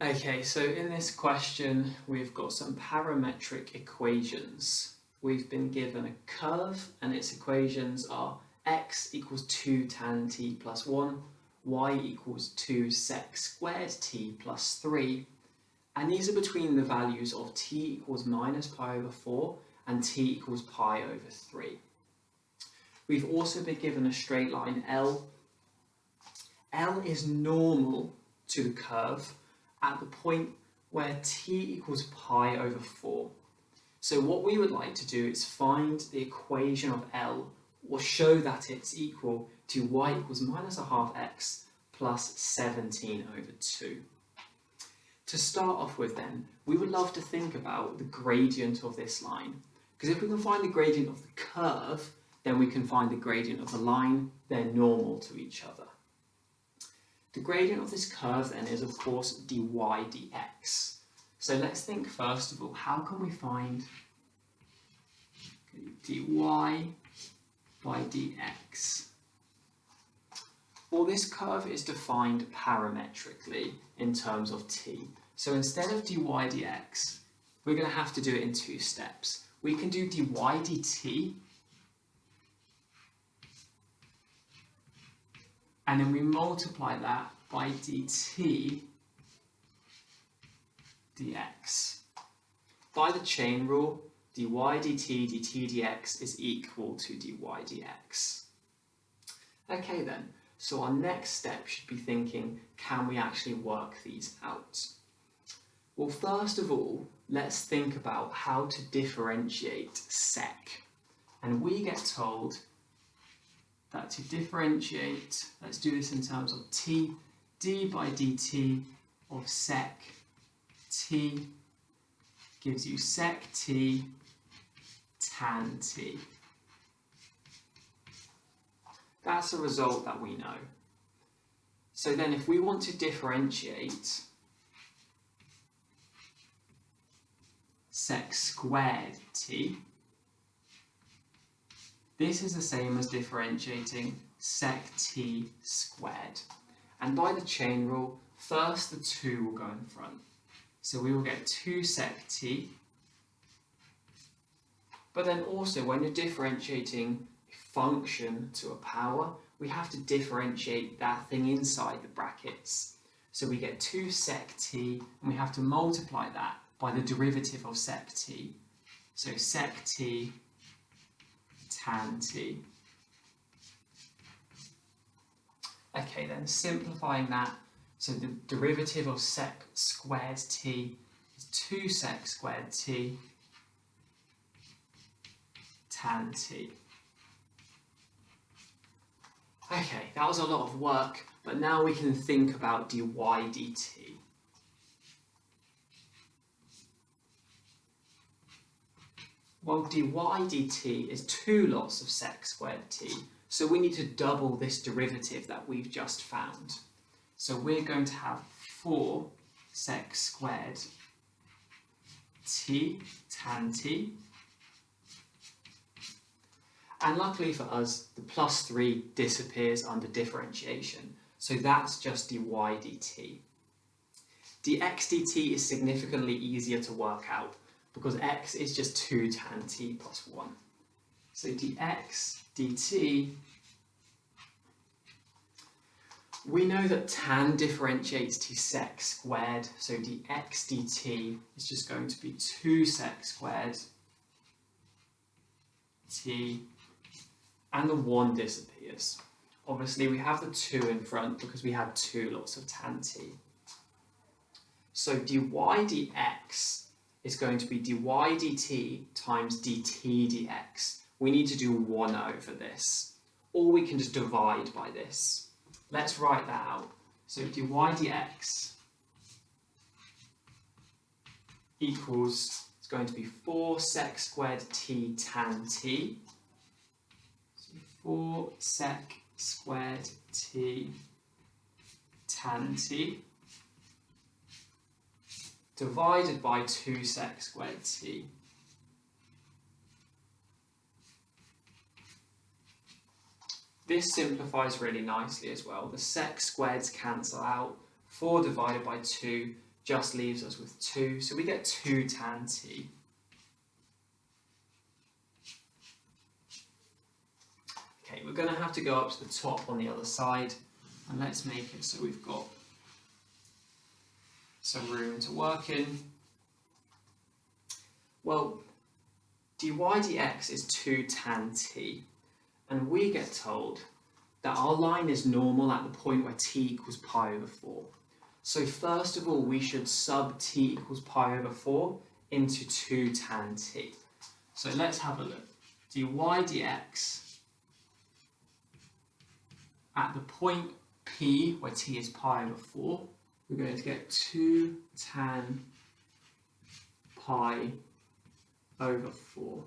Okay, so in this question, we've got some parametric equations. We've been given a curve and its equations are x equals 2 tan t plus 1, y equals 2 sec squared t plus 3, and these are between the values of t equals minus pi over 4 and t equals pi over 3. We've also been given a straight line L. L is normal to the curve at the point where t equals pi over 4. So what we would like to do is find the equation of L, or show that it's equal to y equals minus a half x plus 17 over 2. To start off with then, we would love to think about the gradient of this line, because if we can find the gradient of the curve, then we can find the gradient of the line. They're normal to each other. The gradient of this curve then is of course dy dx. So let's think first of all, how can we find dy by dx? Well, this curve is defined parametrically in terms of t. So instead of dy dx, we're going to have to do it in two steps. We can do dy dt, and then we multiply that by dt dx. By the chain rule, dy dt dt dx is equal to dy dx. Okay then, so our next step should be thinking, can we actually work these out? Well, first of all, let's think about how to differentiate sec. And we get told that to differentiate, let's do this in terms of t, d by dt of sec t gives you sec t tan t. That's a result that we know. So then if we want to differentiate sec squared t, this is the same as differentiating sec t squared. And by the chain rule, first the 2 will go in front. So we will get 2 sec t. But then also when you're differentiating a function to a power, we have to differentiate that thing inside the brackets. So we get 2 sec t, and we have to multiply that by the derivative of sec t. So sec t tan t. Okay, then simplifying that, so the derivative of sec squared t is 2 sec squared t tan t. Okay, that was a lot of work, but now we can think about dy dt. Well, dy dt is 2 lots of sec squared t, so we need to double this derivative that we've just found. So we're going to have 4 sec squared t tan t. And luckily for us, the plus 3 disappears under differentiation, so that's just dy dt. dx dt is significantly easier to work out, because x is just 2 tan t plus 1. So dx dt, we know that tan differentiates to sec squared, so dx dt is just going to be 2 sec squared t, and the 1 disappears. Obviously we have the 2 in front because we have 2 lots of tan t. So dy dx is going to be dy dt times dt dx. We need to do 1 over this, or we can just divide by this. Let's write that out. So dy dx equals, it's going to be 4 sec squared t tan t. So 4 sec squared t tan t divided by 2 sec squared t. This simplifies really nicely as well. The sec squareds cancel out. 4 divided by 2 just leaves us with 2, so we get 2 tan t. Okay, we're going to have to go up to the top on the other side, and let's make it so we've got some room to work in. Well, dy dx is 2 tan t, and we get told that our line is normal at the point where t equals pi over 4. So first of all, we should sub t equals pi over 4 into 2 tan t. So let's have a look. Dy dx at the point p where t is pi over 4, we're going to get 2 tan pi over 4.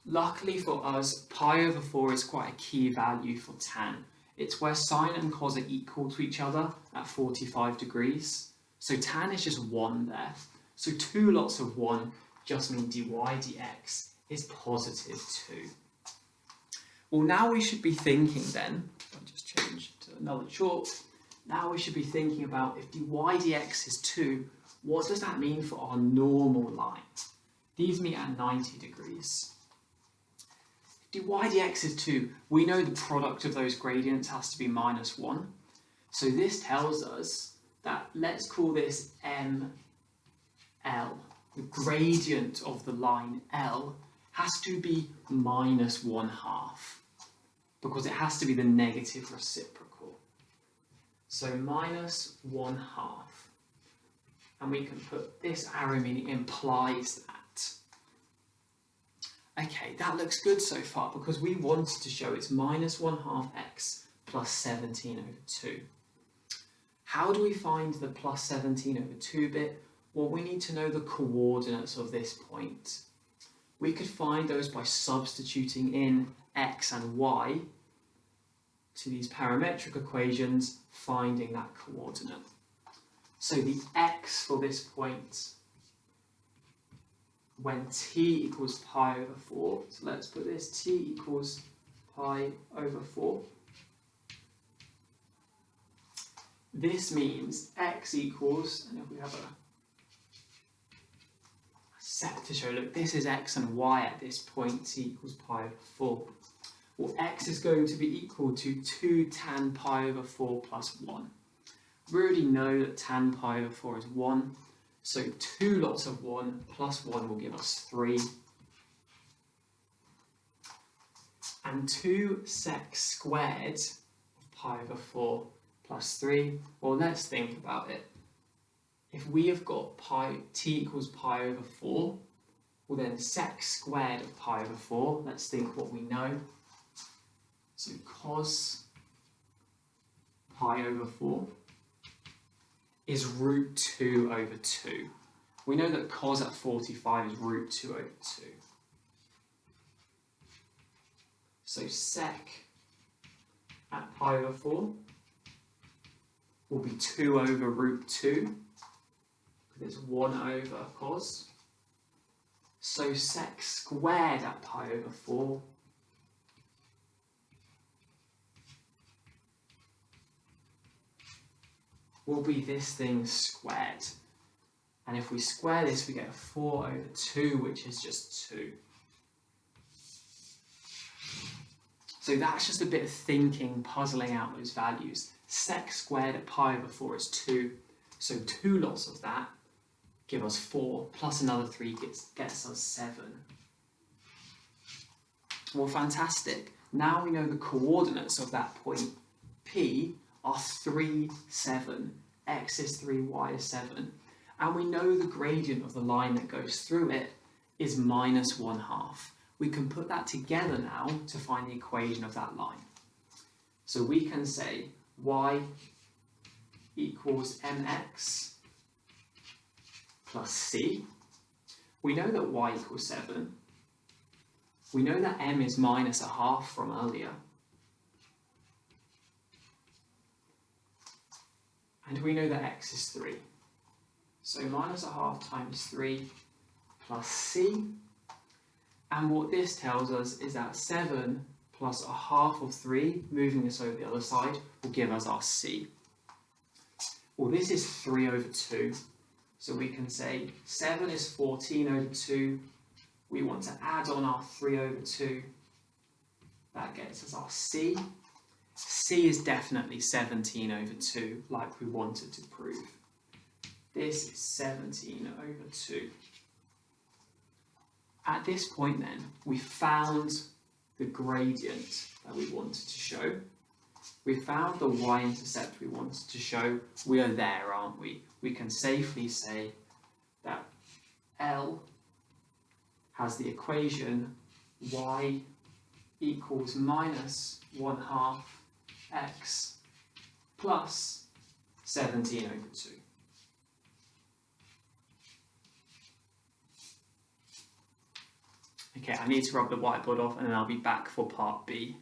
Luckily for us, pi over 4 is quite a key value for tan. It's where sine and cos are equal to each other at 45 degrees. So tan is just 1 there. So 2 lots of 1 just mean dy dx is positive 2. Well, now we should be thinking then, I'll just change to another chalk. Now we should be thinking about if dy dx is 2, what does that mean for our normal line? These meet at 90 degrees. If dy dx is 2, we know the product of those gradients has to be minus 1. So this tells us that, let's call this ml. The gradient of the line L has to be minus 1/2, because it has to be the negative reciprocal. So minus 1/2. And we can put this arrow meaning implies that. Okay, that looks good so far, because we wanted to show it's minus 1/2 x plus 17 over 2. How do we find the plus 17 over 2 bit? Well, we need to know the coordinates of this point. We could find those by substituting in x and y to these parametric equations, finding that coordinate. So the x for this point, when t equals pi over 4, so let's put this, t equals pi over 4. This means x equals, and if we have a set to show, look, this is x and y at this point, t equals pi over 4. Well, x is going to be equal to 2 tan pi over 4 plus 1. We already know that tan pi over 4 is 1, so 2 lots of 1 plus 1 will give us 3. And 2 sec squared of pi over 4 plus 3, well, let's think about it. If we have got t equals pi over 4, well then sec squared of pi over 4, let's think what we know. So cos pi over 4 is root 2 over 2. We know that cos at 45 is root 2 over 2. So sec at pi over 4 will be 2 over root 2, because it's 1 over cos. So sec squared at pi over 4 will be this thing squared. And if we square this, we get 4 over 2, which is just 2. So that's just a bit of thinking, puzzling out those values. Sec squared at pi over 4 is 2, so 2 lots of that give us 4, plus another 3 gets us 7. Well, fantastic. Now we know the coordinates of that point P are 3, 7. X is 3, y is 7. And we know the gradient of the line that goes through it is minus 1/2. We can put that together now to find the equation of that line. So we can say y equals mx plus c. We know that y equals 7. We know that m is minus 1/2 from earlier. And we know that x is 3. So minus 1/2 times 3 plus c. And what this tells us is that 7 plus 1/2 of 3, moving this over the other side, will give us our c. Well, this is 3 over 2. So we can say 7 is 14 over 2. We want to add on our 3 over 2. That gets us our C. C is definitely 17 over 2, like we wanted to prove. This is 17 over 2. At this point then, we found the gradient that we wanted to show. We found the y-intercept we wanted to show. We are there, aren't we? We can safely say that L has the equation y equals minus 1/2 x plus 17 over 2. Okay, I need to rub the whiteboard off and then I'll be back for part B.